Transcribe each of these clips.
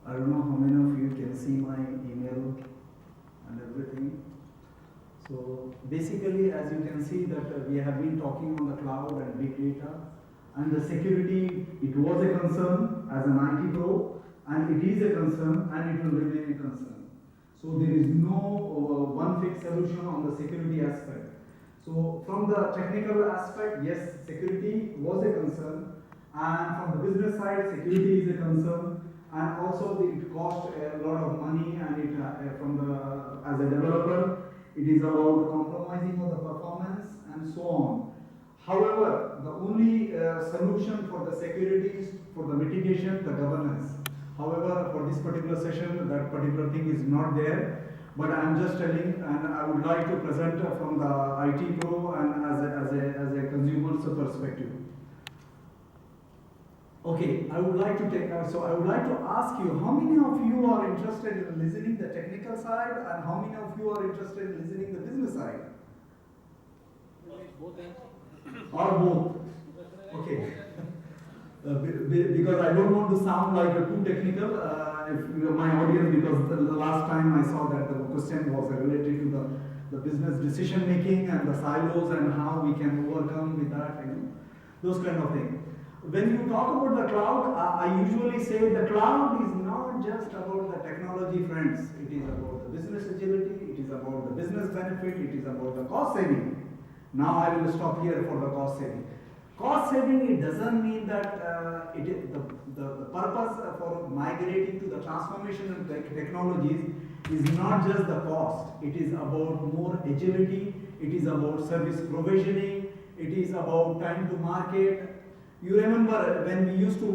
I don't know how many of you can see my email and everything. So basically, as you can see that we have been talking on the cloud and big data, and the security, it was a concern as an IT pro, and it is a concern, and it will remain a concern. So there is no one fixed solution on the security aspect. So from the technical aspect, yes, security was a concern, and from the business side, security is a concern, and also it cost a lot of money, and it from the as a developer, it is about compromising of the performance and so on. However, the only solution for the security is for the mitigation, the governance. However, for this particular session, that particular thing is not there. But I am just telling, and I would like to present from the IT pro and as a consumer's perspective. Okay, I would like to take. So I would like to ask you, how many of you are interested in listening the technical side, and how many of you are interested in listening the business side? Both. Or both? Okay. Because I don't want to sound like too technical if my audience, because the last time I saw that the question was related to the business decision making and the silos and how we can overcome with that, those kind of things. When you talk about the cloud, I usually say the cloud is not just about the technology, friends. It is about the business agility, it is about the business benefit, it is about the cost saving. Now I will stop here for the cost saving. Cost saving, it doesn't mean that the purpose for migrating to the transformation and technologies is not just the cost. It is about more agility, it is about service provisioning, it is about time to market. You remember when we used to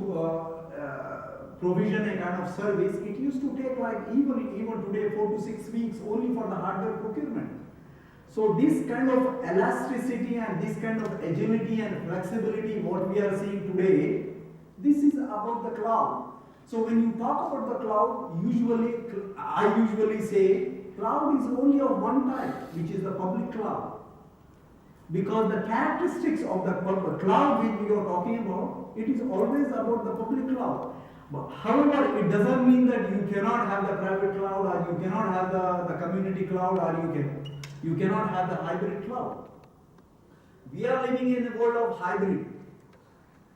provision a kind of service, it used to take like even today 4 to 6 weeks only for the hardware procurement. So this kind of elasticity and this kind of agility and flexibility what we are seeing today, this is about the cloud. So when you talk about the cloud, I usually say cloud is only of one type, which is the public cloud. Because the characteristics of the cloud which we are talking about, it is always about the public cloud. But however, it doesn't mean that you cannot have the private cloud, or you cannot have the community cloud, or you cannot have the hybrid cloud. We are living in a world of hybrid.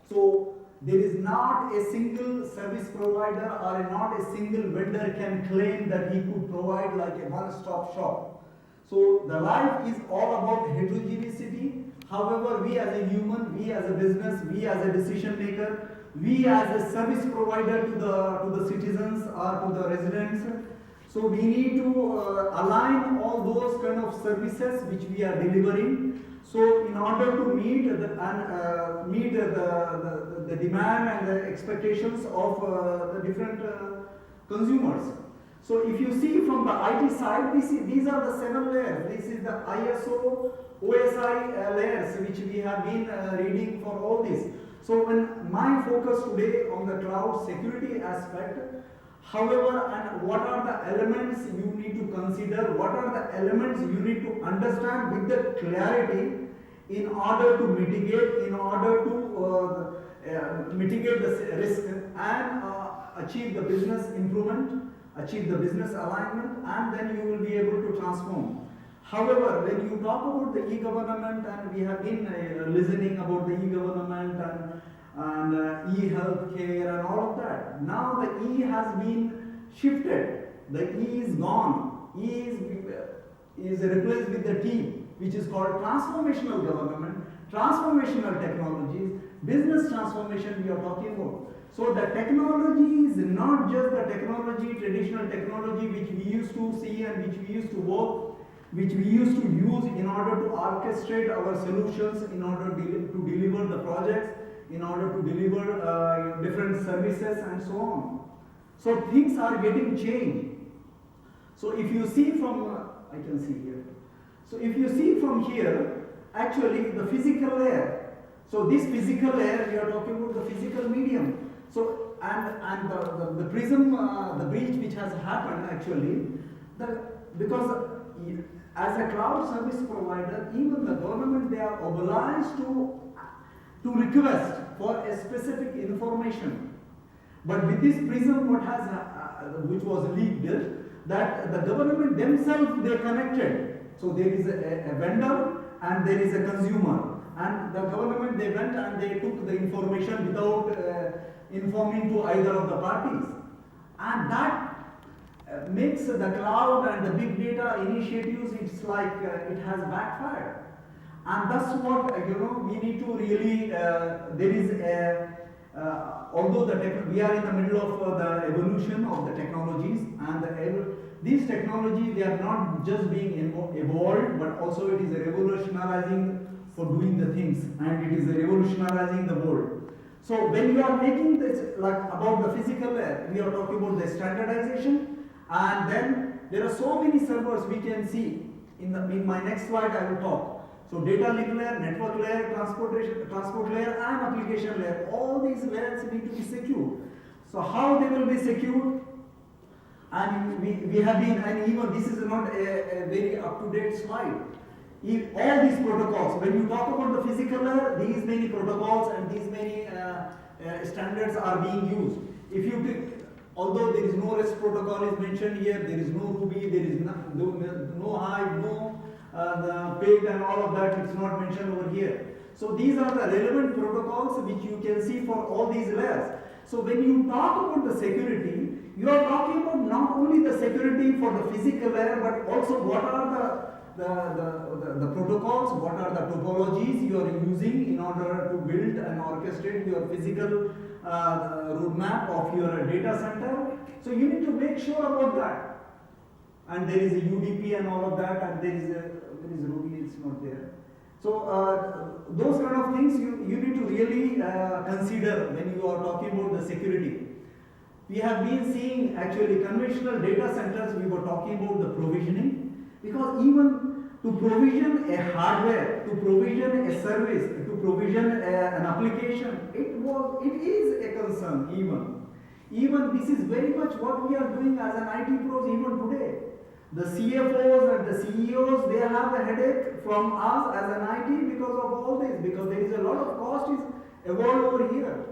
So there is not a single service provider or not a single vendor can claim that he could provide like a one-stop shop. So the life is all about heterogeneity. However, we as a human, we as a business, we as a decision maker, we as a service provider to the citizens or to the residents, so we need to align all those kind of services which we are delivering. So in order to meet the demand and the expectations of the different consumers. So if you see from the IT side, these are the 7 layers. This is the ISO, OSI layers which we have been reading for all this. So when my focus today on the cloud security aspect, however, and what are the elements you need to consider, what are the elements you need to understand with the clarity in order to mitigate, mitigate the risk and achieve the business improvement, achieve the business alignment, and then you will be able to transform. However, when you talk about the e-government, and we have been listening about the e-government and e-healthcare and all of that, now the E has been shifted. The E is gone. E is replaced with the T, which is called transformational government, transformational technologies, business transformation we are talking about. So the technology is not just the technology, traditional technology which we used to see and which we used to work, which we used to use in order to orchestrate our solutions, in order to deliver the projects, in order to deliver different services and so on. So things are getting changed. So if you see from, I can see here. So if you see from here, actually the physical layer. So this physical layer, we are talking about the physical medium. So and the prism, the breach which has happened actually, because as a cloud service provider, even the government, they are obliged to request for a specific information. But with this prism, what has which was leaked, that the government themselves they connected. So there is a vendor and there is a consumer, and the government they went and they took the information without informing to either of the parties, and that makes the cloud and the big data initiatives, it's like it has backfired. And that's what we need to really, there is a, although we are in the middle of the evolution of the technologies, and these technologies, they are not just being evolved, but also it is revolutionizing for doing the things, and it is revolutionizing the world. So when you are making this, like about the physical layer, we are talking about the standardization, and then there are so many servers we can see. In my next slide I will talk. So data link layer, network layer, transport layer, and application layer. All these layers need to be secure. So how they will be secured? And we have been, and even this is not a very up-to-date slide. All these protocols, when you talk about the physical layer, these many protocols and these many standards are being used. If you take, although there is no REST protocol is mentioned here, there is no Ruby, there is no Hive, no the PIG and all of that, it's not mentioned over here. So these are the relevant protocols which you can see for all these layers. So when you talk about the security, you are talking about not only the security for the physical layer, but also what are the protocols, what are the topologies you are using in order to build and orchestrate your physical roadmap of your data center. So you need to make sure about that. And there is a UDP and all of that, and there is Ruby, it's not there. So those kind of things you need to really consider when you are talking about the security. We have been seeing actually conventional data centers, we were talking about the provisioning, because even to provision a hardware, to provision a service, to provision an application, it is a concern even. Even this is very much what we are doing as an IT pros even today. The CFOs and the CEOs, they have a headache from us as an IT because of all this, because there is a lot of cost is evolved over here.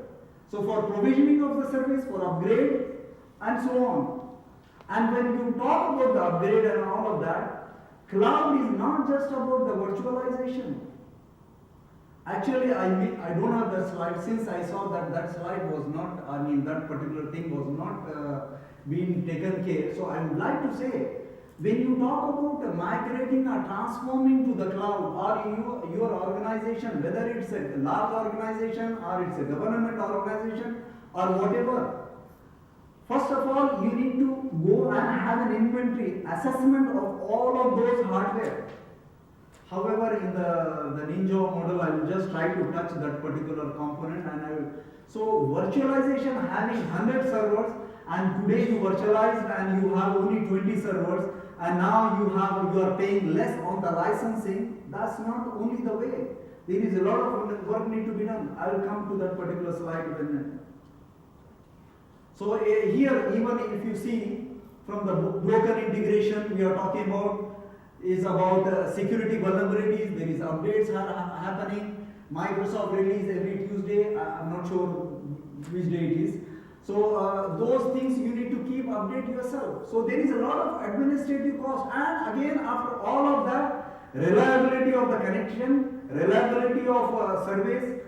So for provisioning of the service, for upgrade, and so on. And when you talk about the upgrade and all of that, cloud is not just about the virtualization. Actually, I don't have that slide, since I saw that slide was not, that particular thing was not being taken care. So I would like to say, when you talk about migrating or transforming to the cloud, or your organization, whether it's a large organization or it's a government organization or whatever, first of all, you need to go and have an inventory assessment of all of those hardware. However, in the Ninja model, I will just try to touch that particular component, and so virtualization having 100 servers, and today you virtualized and you have only 20 servers, and now you are paying less on the licensing. That's not only the way. There is a lot of work need to be done. I will come to that particular slide in a minute. So here, even if you see from the broken integration we are talking about, is about security vulnerabilities. There is updates are happening. Microsoft release every Tuesday. I'm not sure which day it is. So those things you need to keep update yourself. So there is a lot of administrative cost, and again after all of that, reliability of the connection, reliability of service,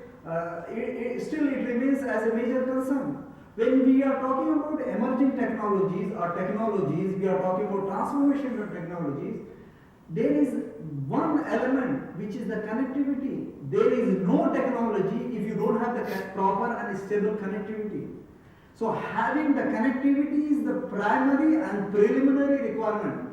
still it remains as a major concern. When we are talking about emerging technologies or technologies, we are talking about transformation of technologies, there is one element which is the connectivity. There is no technology if you don't have the proper and stable connectivity. So having the connectivity is the primary and preliminary requirement.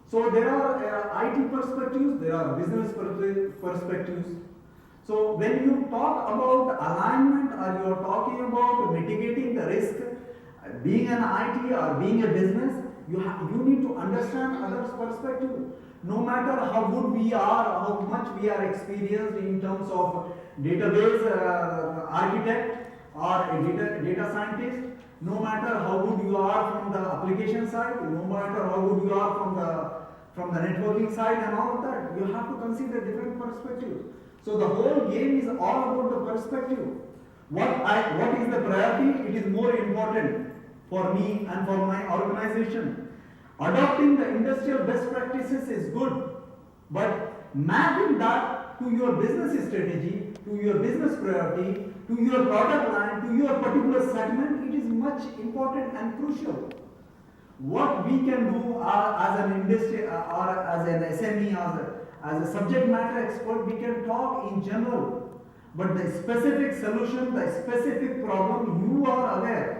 So there are IT perspectives, there are business perspectives. So when you talk about alignment, or you are talking about mitigating the risk, being an IT or being a business, you need to understand others' perspective. No matter how good we are, how much we are experienced in terms of database architect or a data scientist, no matter how good you are from the application side, no matter how good you are from the networking side and all of that, you have to consider different perspectives. So the whole game is all about the perspective. What is the priority? It is more important for me and for my organization. Adopting the industrial best practices is good, but mapping that to your business strategy, to your business priority, to your product line, to your particular segment, it is much important and crucial. What we can do as an industry or as an SME, as a subject matter expert, we can talk in general, but the specific solution, the specific problem, you are aware.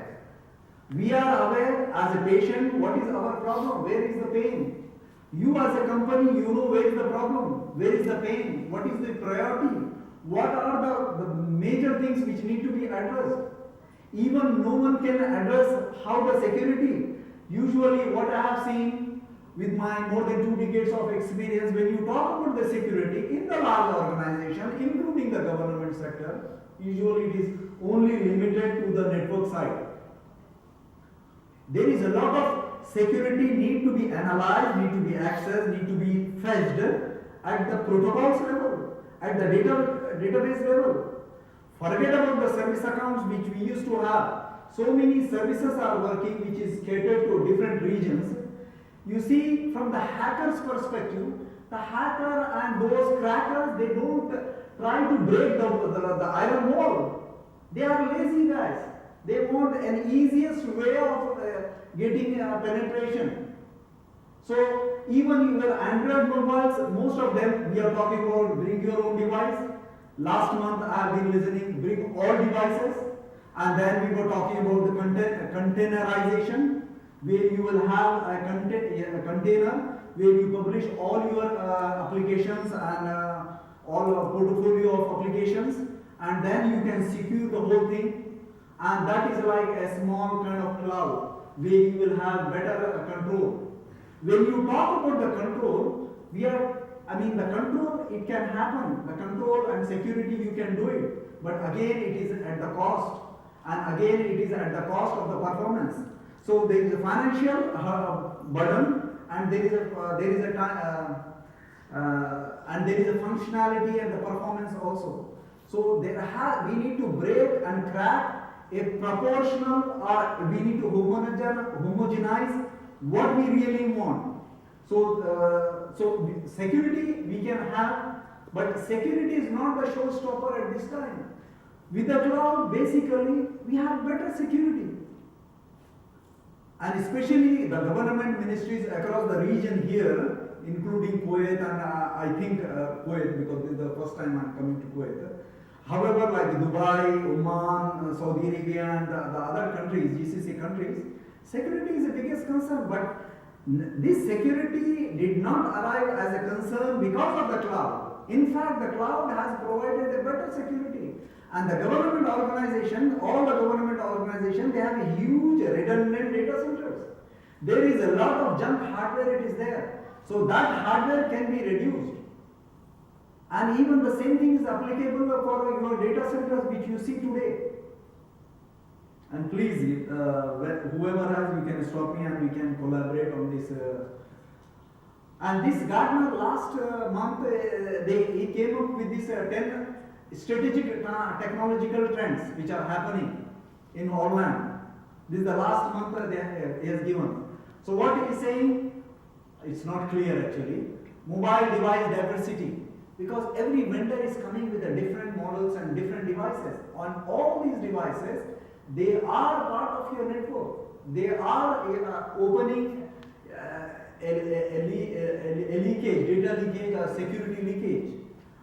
We are aware as a patient what is our problem, where is the pain. You as a company, you know where is the problem, where is the pain, what is the priority, what are the major things which need to be addressed. Even no one can address how the security. Usually what I have seen with my more than 2 decades of experience, when you talk about the security in the large organization, including the government sector, usually it is only limited to the network side. There is a lot of security need to be analyzed, need to be accessed, need to be fetched at the protocols level, at the database level. Forget about the service accounts which we used to have. So many services are working which is catered to different regions. You see, from the hacker's perspective, the hacker and those crackers, they don't try to break the iron wall. They are lazy guys. They want an easiest way of getting penetration. So even your Android mobiles, most of them, we are talking about bring your own device. Last month I have been listening, bring all devices. And then we were talking about the containerization, where you will have a container where you publish all your applications and all portfolio of applications, and then you can secure the whole thing. And that is like a small kind of cloud where you will have better control. When you talk about the control, the control, it can happen. The control and security, you can do it. But again, it is at the cost. And again, it is at the cost of the performance. So there is a financial burden, and there is a functionality and the performance also. So we need to break and crack a proportional, or we need to homogenize what we really want. So security we can have, but security is not the showstopper at this time. With the cloud, basically, we have better security. And especially the government ministries across the region here, including Kuwait and I think Kuwait, because this is the first time I'm coming to Kuwait. However, like Dubai, Oman, Saudi Arabia and the other countries, GCC countries, security is the biggest concern. But this security did not arrive as a concern because of the cloud. In fact, the cloud has provided a better security. And the government organization, all the government organizations, they have a huge redundant data centers. There is a lot of junk hardware, it is there. So that hardware can be reduced. And even the same thing is applicable for your data centers which you see today. And please, whoever has, you can stop me and we can collaborate on this. And this Gartner last month, he came up with this 10 strategic technological trends which are happening in Holland. This is the last month he has given. So what he is saying, it's not clear actually. Mobile device diversity, because every vendor is coming with a different models and different devices. On all these devices, they are part of your network. They are opening a leakage, data leakage or security leakage.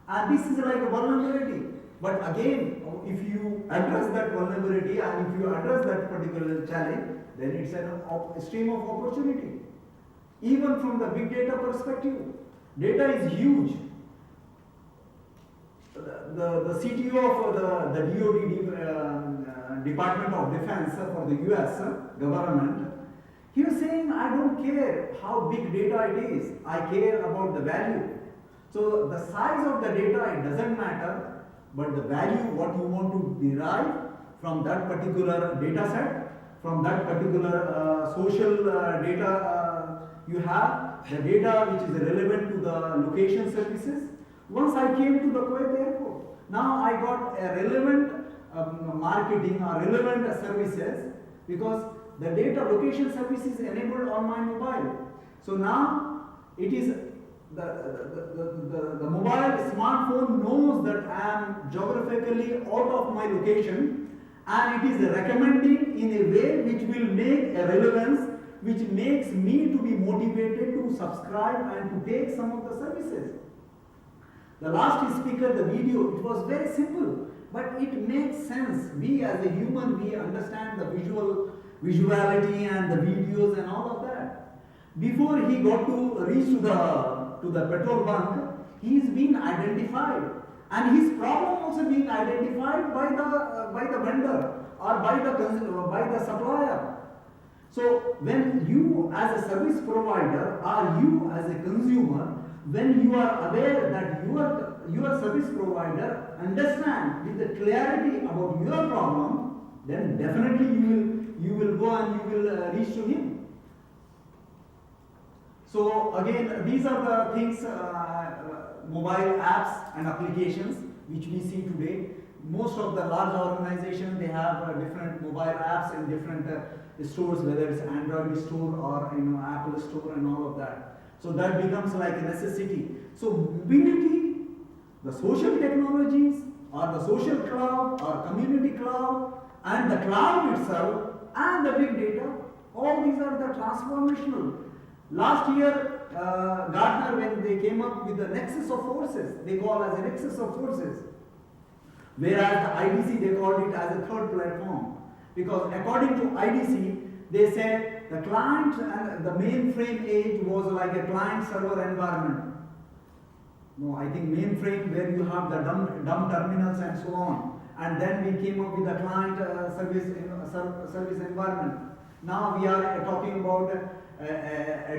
And this is like a vulnerability. But again, if you address that vulnerability and if you address that particular challenge, then it's a stream of opportunity. Even from the big data perspective, data is huge. The CTO of the DoD, Department of Defense for the US government, he was saying, I don't care how big data it is, I care about the value. So the size of the data, it doesn't matter, but the value, what you want to derive from that particular data set, from that particular social data you have, the data which is relevant to the location services. Once I came to the Kuwait airport, Now I got a relevant marketing or relevant services because the data location service is enabled on my mobile. So now it is the mobile smartphone knows that I am geographically out of my location, and it is recommending in a way which will make a relevance, which makes me to be motivated to subscribe and to take some of the services. The last speaker, the video, it was very simple, but it makes sense. We as a human, we understand the visuality and the videos and all of that. Before he got to reach to the petrol bunk, he is being identified, and his problem also being identified by the vendor or by the supplier. So when you as a service provider or you as a consumer, when you are aware that your service provider understand with the clarity about your problem, then definitely you will go and you will reach to him. So again, these are the things, mobile apps and applications which we see today. Most of the large organizations, they have different mobile apps in different stores, whether it's Android store or Apple store and all of that. So that becomes like a necessity. So mobility, the social technologies, or the social cloud, or community cloud, and the cloud itself, and the big data, all these are the transformational. Last year, Gartner, when they came up with the nexus of forces, they call as a nexus of forces. Whereas the IDC, they called it as a third platform. Because according to IDC, they said the client and the mainframe age was like a client server environment. No, I think mainframe where you have the dumb terminals and so on. And then we came up with the client service environment. Now we are talking about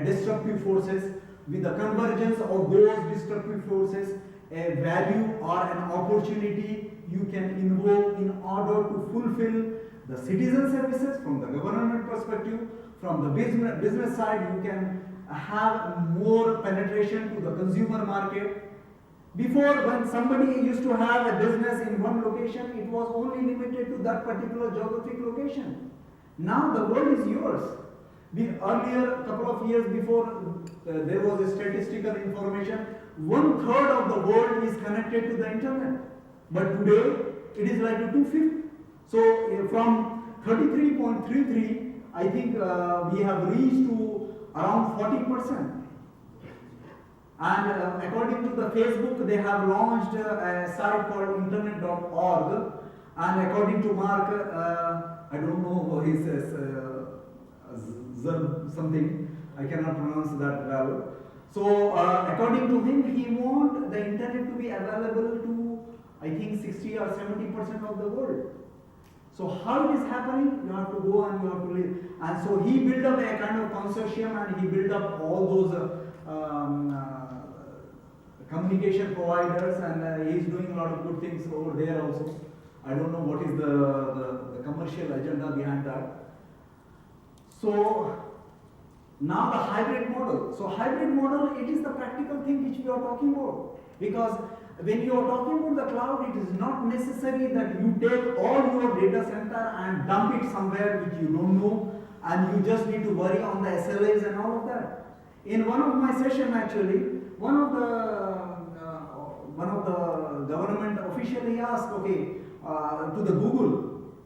destructive forces. With the convergence of those destructive forces, a value or an opportunity you can invoke in order to fulfill the citizen services from the government perspective. From the business side, you can have more penetration to the consumer market. Before, when somebody used to have a business in one location, it was only limited to that particular geographic location. Now the world is yours. Earlier, couple of years before, there was a statistical information, 1/3 of the world is connected to the internet. But today, it is like 2/5. So from 33.33, I think we have reached to around 40%. And according to the Facebook, they have launched a site called internet.org. And according to Mark, I don't know his something, I cannot pronounce that well. So according to him, he wants the internet to be available to, I think, 60 or 70% of the world. So how it is happening? You have to go and you have to live. And so he built up a kind of consortium, and he built up all those communication providers, and he is doing a lot of good things over there also. I don't know what is the commercial agenda behind that. So now the hybrid model. So hybrid model, it is the practical thing which we are talking about. Because when you are talking about the cloud, it is not necessary that you take all your data center and dump it somewhere which you don't know, and you just need to worry on the SLAs and all of that. In one of my sessions, actually, one of the government officially asked, okay, to the Google,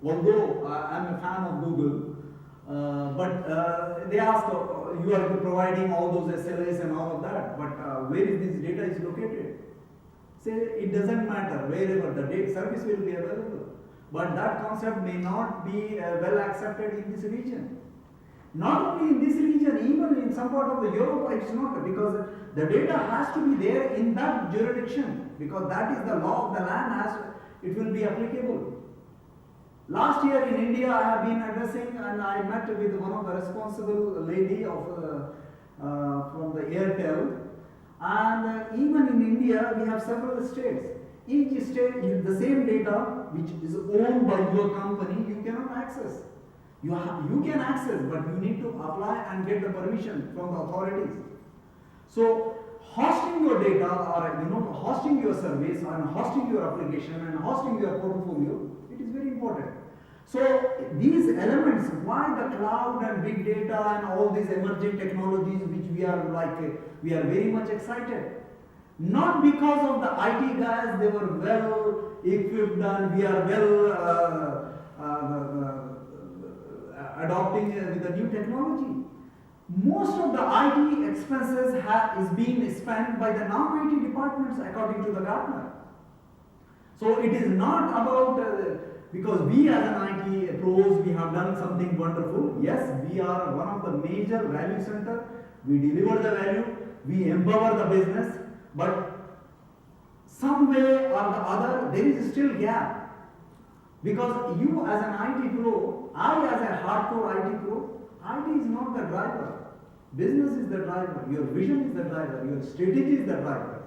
although I am a fan of Google, but they asked, you are providing all those SLAs and all of that, but where is this data is located? Say, it doesn't matter, wherever the data service will be available. But that concept may not be well accepted in this region. Not only in this region, even in some part of the Europe, it's not, because the data has to be there in that jurisdiction, because that is the law of the land, it will be applicable. Last year in India, I have been addressing, and I met with one of the responsible lady of from the Airtel, and even in India, we have several states. Each state, the same data which is owned by your company, you cannot access. You can access, but you need to apply and get the permission from the authorities. So hosting your data, or hosting your service and hosting your application and hosting your portfolio, it is very important. So these elements, why the cloud and big data and all these emerging technologies, which we are very much excited. Not because of the IT guys, they were well equipped and we are well adopting with the new technology. Most of the IT expenses is being spent by the non-IT departments according to the Gartner. So it is not about because we as an IT pros, we have done something wonderful. Yes, we are one of the major value center. We deliver the value, we empower the business, but some way or the other there is still gap. Because you as an IT pro, I as a hardcore IT pro, IT is not the driver. Business is the driver, your vision is the driver, your strategy is the driver.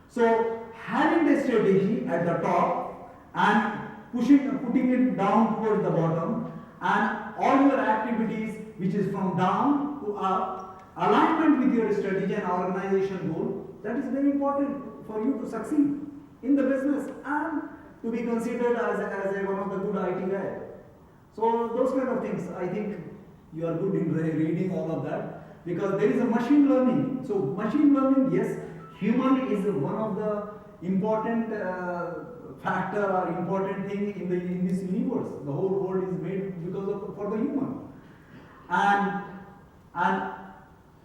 So having the strategy at the top and putting it down towards the bottom, and all your activities which is from down to up, alignment with your strategy and organization goal, that is very important for you to succeed in the business and to be considered as one of the good IT guy. So those kind of things, I think you are good in reading all of that, because there is a machine learning. So machine learning, yes, human is one of the important factor or important thing in this universe. The whole world is made for the human. And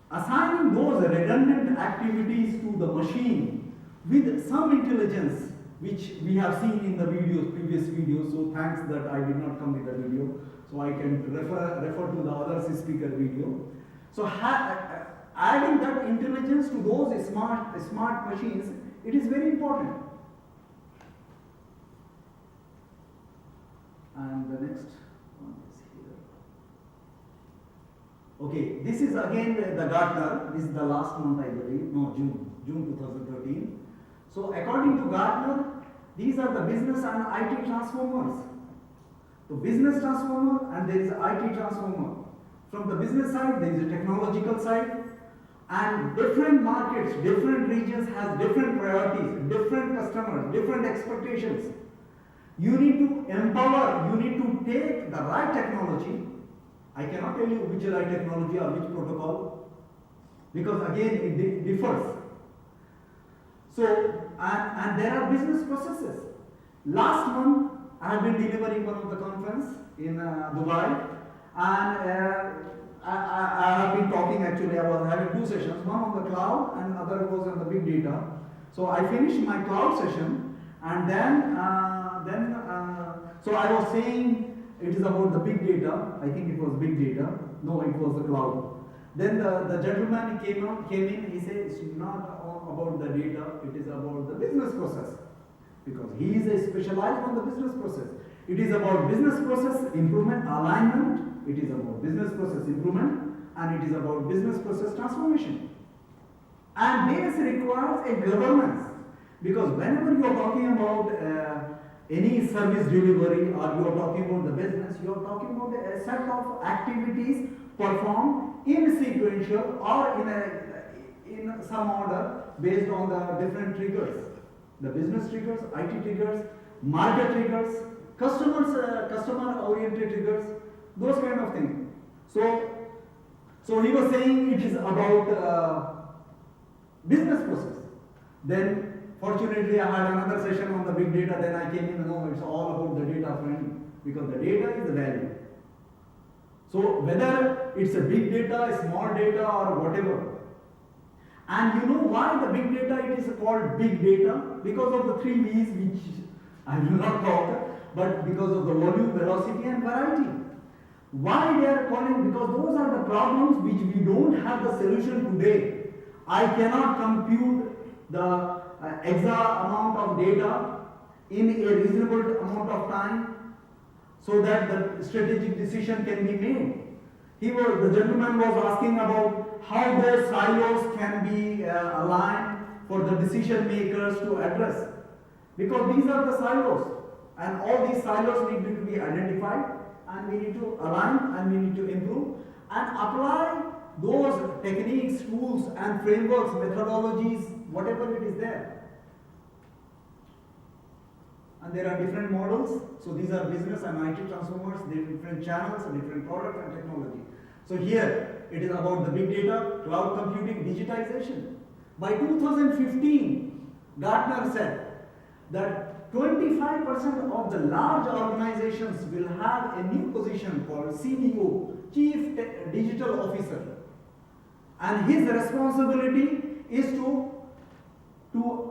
assigning those redundant activities to the machine with some intelligence, which we have seen in the previous videos. So thanks that I did not come with the video, so I can refer to the other speaker video. So adding that intelligence to those smart machines, it is very important. And the next one is here. Okay, this is again the Gartner. This is the last month, I believe. No, June 2013. So according to Gartner, these are the business and IT transformers. The business transformer and there is IT transformer. From the business side, there is a technological side, and different markets, different regions has different priorities, different customers, different expectations. You need to empower, you need to take the right technology. I cannot tell you which right technology or which protocol, because again it differs. So, and there are business processes. Last month, I have been delivering one of the conference in Dubai, and I have been talking, actually I was having two sessions, one on the cloud and other was on the big data. So I finished my cloud session, and then so I was saying it is about the big data. I think it was big data. No, it was the cloud. Then the gentleman came in, he said it's not about the data, it is about the business process. Because he is a specialized on the business process. It is about business process improvement, alignment, it is about business process improvement, and it is about business process transformation. And this requires a governance. Because whenever you are talking about any service delivery, or you are talking about the business, you are talking about a set of activities performed in sequential or in some order based on the different triggers. The business triggers, IT triggers, market triggers, customer oriented triggers, those kind of things. So he was saying it is about business process. Then fortunately I had another session on the big data, then I came in, no, it's all about the data friend, because the data is the value. So whether it's a big data, a small data, or whatever. And you know why the big data it is called big data? Because of the 3 V's, which I will not talk, but because of the volume, velocity and variety. Why they are calling? Because those are the problems which we don't have the solution today. I cannot compute the exact amount of data in a reasonable amount of time so that the strategic decision can be made. The gentleman was asking about how those silos can be aligned for the decision makers to address. Because these are the silos, and all these silos need to be identified, and we need to align, and we need to improve and apply those techniques, tools and frameworks, methodologies, whatever it is there. And there are different models. So these are business and IT transformers, there are different channels, different product and technology. So here it is about the big data, cloud computing, digitization. By 2015, Gartner said that 25% of the large organizations will have a new position called CDO, Chief Digital Officer. And his responsibility is to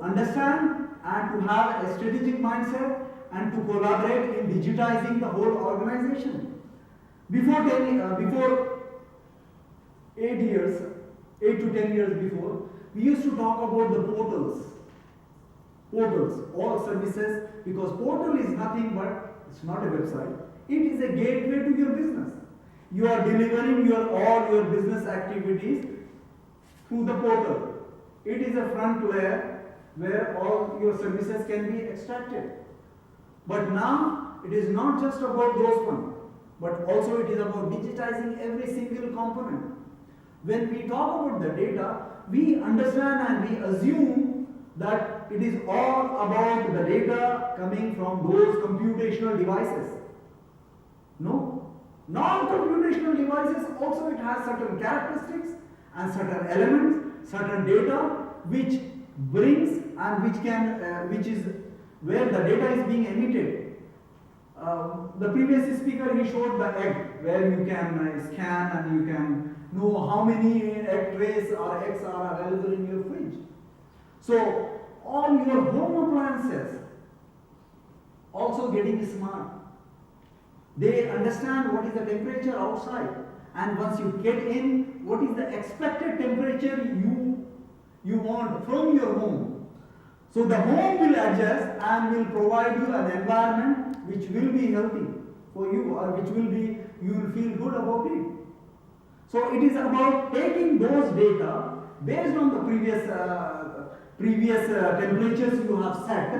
understand and to have a strategic mindset and to collaborate in digitizing the whole organization. Before 8 to 10 years before, we used to talk about the portals, all services, because portal is nothing but, it's not a website, it is a gateway to your business. You are delivering all your business activities through the portal. It is a front layer where all your services can be extracted. But now, it is not just about those ones, but also it is about digitizing every single component. When we talk about the data, we understand and we assume that it is all about the data coming from those computational devices. No. Non-computational devices also it has certain characteristics and certain elements, certain data which brings and which is where the data is being emitted. The previous speaker he showed the egg where you can scan and you can know how many egg trays or eggs are available in your fridge. So all your home appliances also getting smart. They understand what is the temperature outside, and once you get in, what is the expected temperature you want from your home. So the home will adjust and will provide you an environment which will be healthy for you, or which will be, you will feel good about it. So it is about taking those data based on the previous temperatures you have set,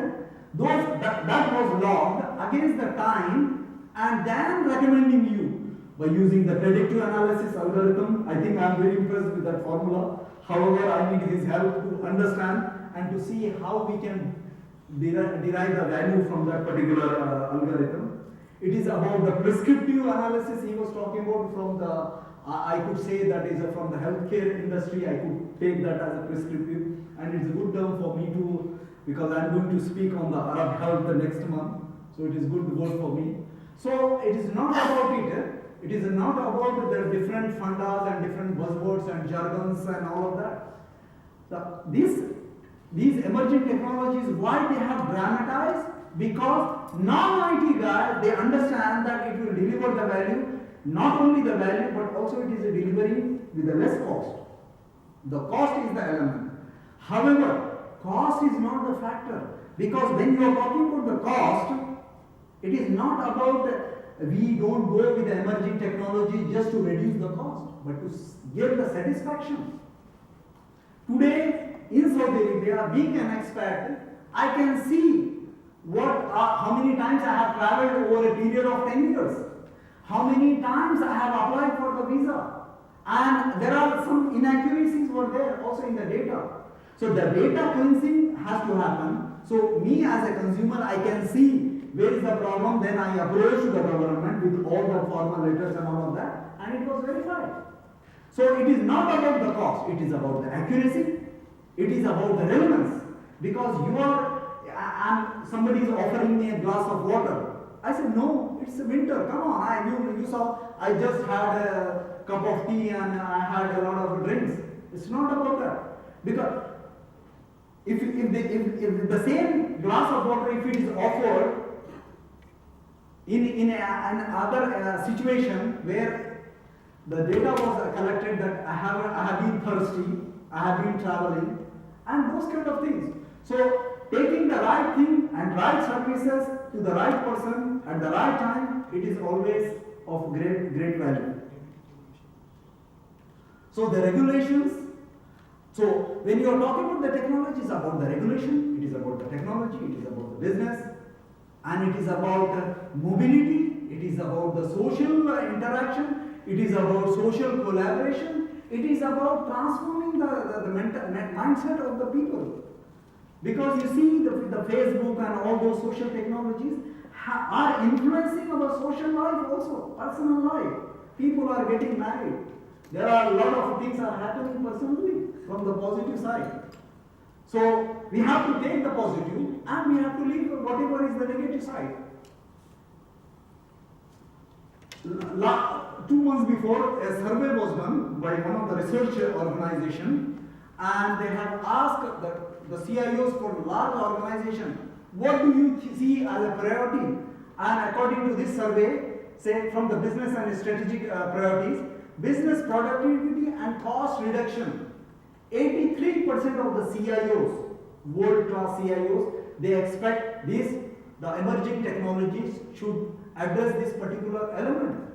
that was logged against the time, and then recommending you by using the predictive analysis algorithm. I think I am very impressed with that formula. However, I need his help to understand and to see how we can derive the value from that particular algorithm. It is about the prescriptive analysis he was talking about from the, I could say that is from the healthcare industry. I could take that as a prescriptive, and it's a good term for me to, because I'm going to speak on the Arab health the next month. So it is good word for me. So it is not about it. It is not about the different fundas and different buzzwords and jargons and all of that. These emerging technologies, why they have dramatized? Because non-IT guys, they understand that it will deliver the value, not only the value, but also it is a delivery with a less cost. The cost is the element. However, cost is not the factor, because when you are talking about the cost, it is not about we don't go with the emerging technology just to reduce the cost, but to get the satisfaction. Today, in Saudi Arabia, being an expat, I can see how many times I have traveled over a period of 10 years. How many times I have applied for the visa. And there are some inaccuracies were there also in the data. So the data cleansing has to happen. So me as a consumer, I can see where is the problem, then I approach the government with all the formal letters and all of that, and it was verified. So it is not about the cost, it is about the accuracy, it is about the relevance. Because somebody is offering me a glass of water. I said, no, it's winter, come on, you saw, I just had a cup of tea and I had a lot of drinks. It's not about that. Because if the same glass of water, if it is offered in another situation where the data was collected that I have been thirsty, I have been traveling, and those kind of things. So taking the right thing and right services to the right person at the right time, it is always of great value. So the regulations. So when you are talking about the technology, it's about the regulation, it is about the technology, it is about the business, and it is about mobility, it is about the social interaction, it is about social collaboration, It is about transforming the mindset of the people. Because you see, the Facebook and all those social technologies are influencing our social life also, personal life. People are getting married. There are a lot of things are happening personally from the positive side. So we have to take the positive and we have to leave whatever is the negative side. 2 months before, a survey was done by one of the research organization, and they have asked the CIOs for large organization, what do you see as a priority? And according to this survey, say from the business and strategic priorities, business productivity and cost reduction. 83% of the CIOs, world-class CIOs, they expect the emerging technologies should address this particular element.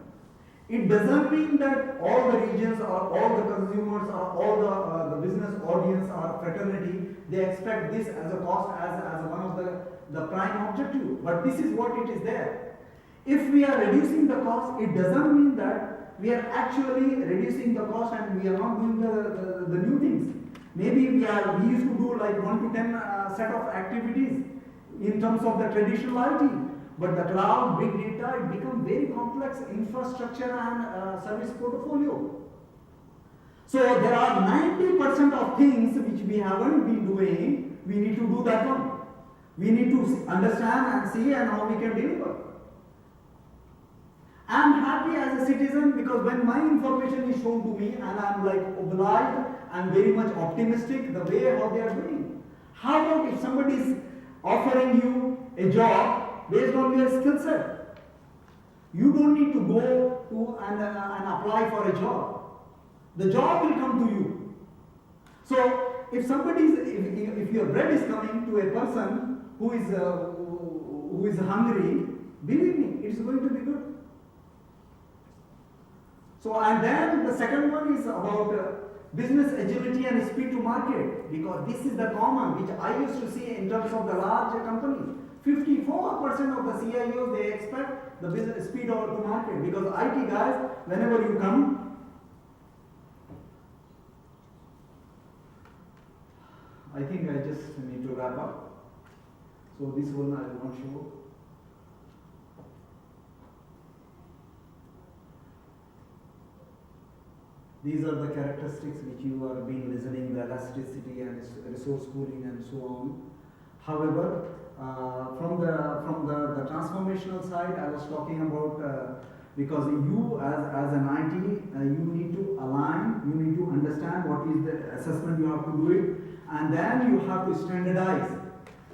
It doesn't mean that all the regions or all the consumers or all the business audience or fraternity, they expect this as a cost as one of the prime objective. But this is what it is there. If we are reducing the cost, it doesn't mean that we are actually reducing the cost and we are not doing the new things. Maybe we used to do like 1 to 10 set of activities in terms of the traditional IT. But the cloud, big data, it becomes very complex infrastructure and service portfolio. So there are 90% of things which we haven't been doing. We need to do that one. We need to understand and see and how we can deliver. I am happy as a citizen because when my information is shown to me and I am like obliged, I am very much optimistic the way how they are doing. How about if somebody is offering you a job based on your skill set? You don't need to go to and apply for a job. The job will come to you. So if if your bread is coming to a person who is hungry, believe me, it is going to be good. So and then the second one is about business agility and speed to market, because this is the common which I used to see in terms of the large companies. 54% of the CIOs, they expect the business speed to market, because IT guys, whenever you come, I think I just need to wrap up. So this one I will not show. These are the characteristics which you are being listening, the elasticity and resource pooling and so on. However, from the transformational side, I was talking about because you as an IT, you need to align, you need to understand what is the assessment you have to do it, and then you have to standardize.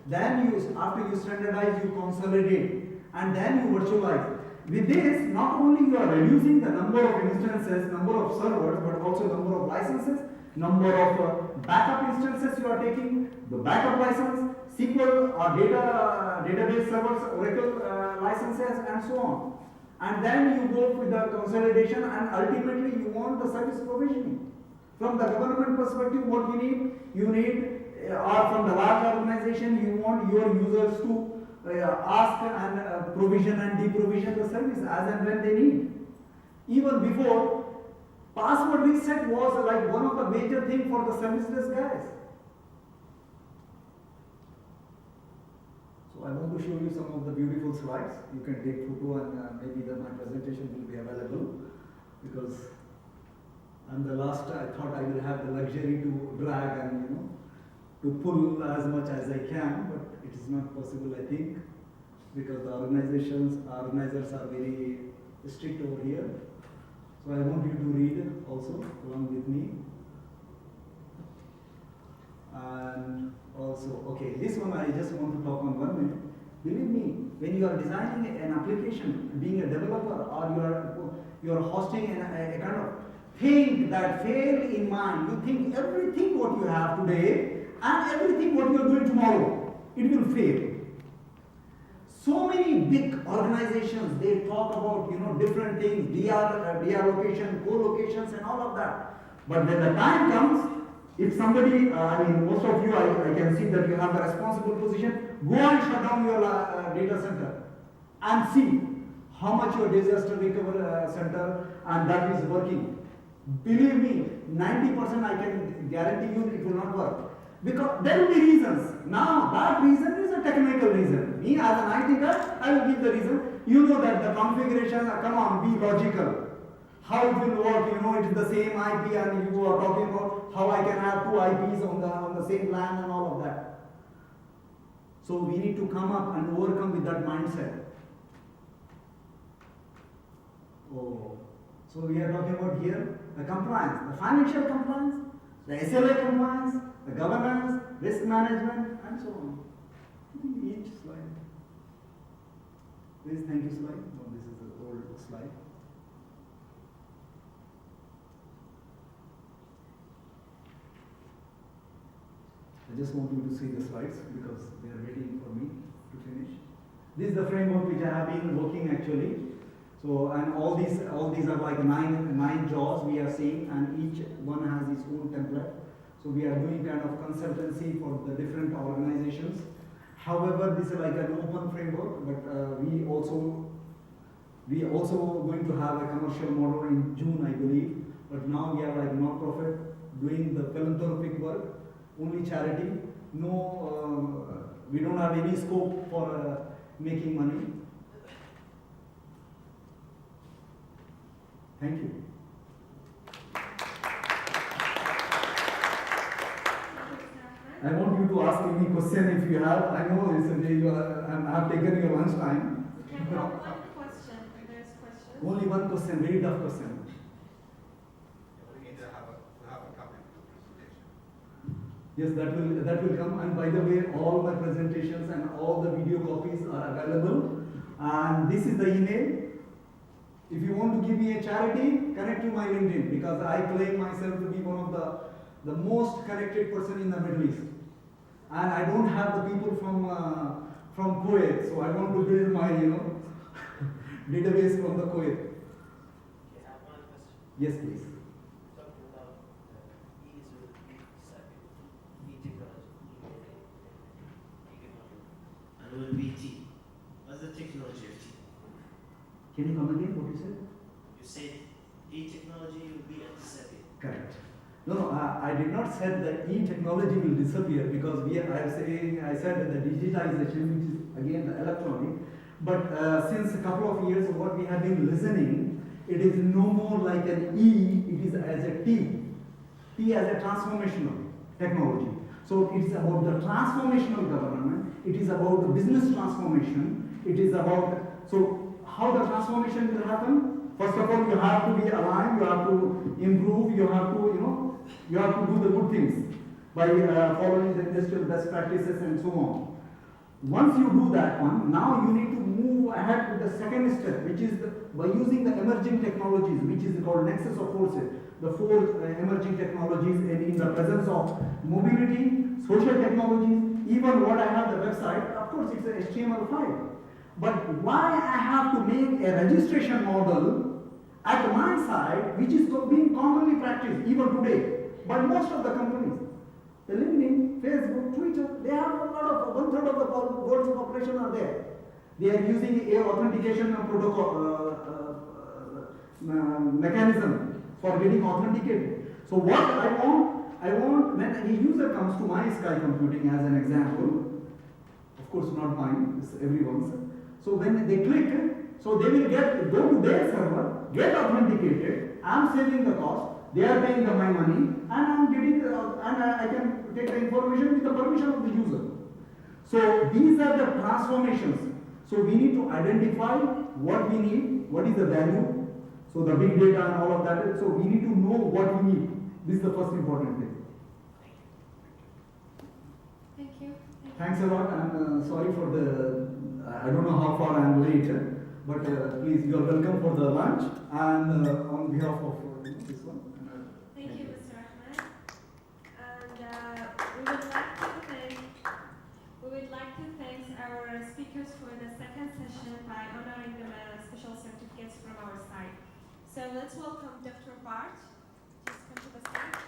Then after you standardize, you consolidate, and then you virtualize. With this, not only you are reducing the number of instances, number of servers, but also number of licenses, number of backup instances you are taking, the backup license, SQL or database servers, Oracle licenses, and so on. And then you go with the consolidation, and ultimately you want the service provisioning. From the government perspective, what you need, or from the large organization, you want your users to ask and provision and deprovision the service as and when they need. Even before, password reset was like one of the major things for the service desk guys. So I want to show you some of the beautiful slides. You can take photo and maybe my presentation will be available, because I'm the last. I thought I will have the luxury to drag and to pull as much as I can, but it is not possible, I think, because the organizers are very strict over here. So I want you to read also along with me. And also, okay, this one I just want to talk on 1 minute. Believe me, when you are designing an application, being a developer, or you are hosting a kind of thing that fail in mind, you think everything what you have today and everything what you are doing tomorrow, it will fail. So many big organizations, they talk about different things, deallocation, co-locations, and all of that. But when the time comes, if somebody, most of you, I can see that you have the responsible position, go and shut down your data center and see how much your disaster recovery center and that is working. Believe me, 90% I can guarantee you it will not work. Because there will be reasons. Now, that reason is a technical reason. Me as an IT guy, I will give the reason. You know that the configuration, come on, be logical. How it will work, it is the same IP and you are talking about how I can have two IPs on the same LAN and all of that. So we need to come up and overcome with that mindset. Oh. So we are talking about here the compliance, the financial compliance, the SLA compliance, the governance, risk management, and so on. Each slide. Please, thank you slide. No, this is the old slide. I just want you to see the slides because they are waiting for me to finish. This is the framework which I have been working actually. So, and all these are like nine jobs we are seeing, and each one has its own template. So we are doing kind of consultancy for the different organizations. However, this is like an open framework, but we also going to have a commercial model in June, I believe. But now we are like non-profit doing the philanthropic work, only charity. No, we don't have any scope for making money. Thank you. I want you to ask any question if you have. I know it's I have taken your lunch time. We can have one question. There's questions. Only one question, very tough question. We need to have a copy of the presentation. Yes, that will come. And by the way, all my presentations and all the video copies are available. And this is the email. If you want to give me a charity, connect to my LinkedIn because I claim myself to be one of the most connected person in the Middle East. And I don't have the people from Kuwait, so I want to build my database from the Kuwait. Okay, I have one question. Yes, please. Talking about ease with e-technology. And with BT. What's the technology of T? Can you come again? What you said? You said e-technology will be antiseptic. Correct. No, I did not say that e-technology will disappear because I said that the digitization, which is again the electronic, but since a couple of years what we have been listening, it is no more like an E, it is as a T. T as a transformational technology. So it is about the transformational government, it is about the business transformation, it is about, so how the transformation will happen? First of all, you have to be aligned, you have to improve, you have to, you have to do the good things by following the industrial best practices and so on. Once you do that one, now you need to move ahead to the second step, which is by using the emerging technologies, which is called nexus of forces, the four emerging technologies in the presence of mobility, social technologies, even what I have the website, of course it's a HTML5. But why I have to make a registration model at my side, which is being commonly practiced even today, but most of the companies, the LinkedIn, Facebook, Twitter, they have a lot of, 1/3 of the world's population are there. They are using a authentication protocol mechanism for getting authenticated. So what I want when a user comes to my Sky Computing as an example, of course not mine, it's everyone's. So when they click, so they will go to their server, get authenticated, I'm saving the cost, they are paying my money, and I'm getting, and I can take the information with the permission of the user. So these are the transformations. So we need to identify what we need, what is the value, so the big data and all of that, so we need to know what we need. This is the first important thing. Thank you. Thanks a lot. I'm sorry for I don't know how far I'm late, but please, you are welcome for the lunch and on behalf of this one. Thank you, Mr. Ahmed. And we would like to thank our speakers for the second session by honoring them special certificates from our side. So let's welcome Dr. Bart. Please come to the stage.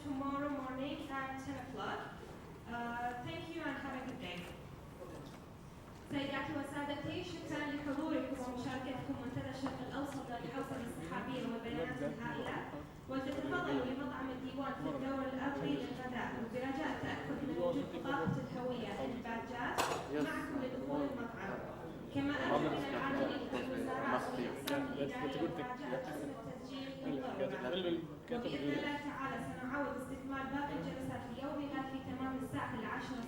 tomorrow morning at 10 o'clock. Thank you and have a good day. سيداتي وسادتي، شكرا لحضوركم ومشاركتكم منتدى الشرق الاوسط للحوسبه السحابيه والبيانات الهائله، ولتتفضلوا لمطعم الديوان في الدور الارضي للغداء، وبرجاء التاكد من وجود بطاقه الهويه البادجات معكم لدخول المطعم. كما ارجو من العاملين في الوزارات والاقسام الاداريه مراجعه قسم التسجيل للضروره. وباذن الله تعالى سنعاود استكمال باقي الجلسات اليوميه في تمام الساعه 10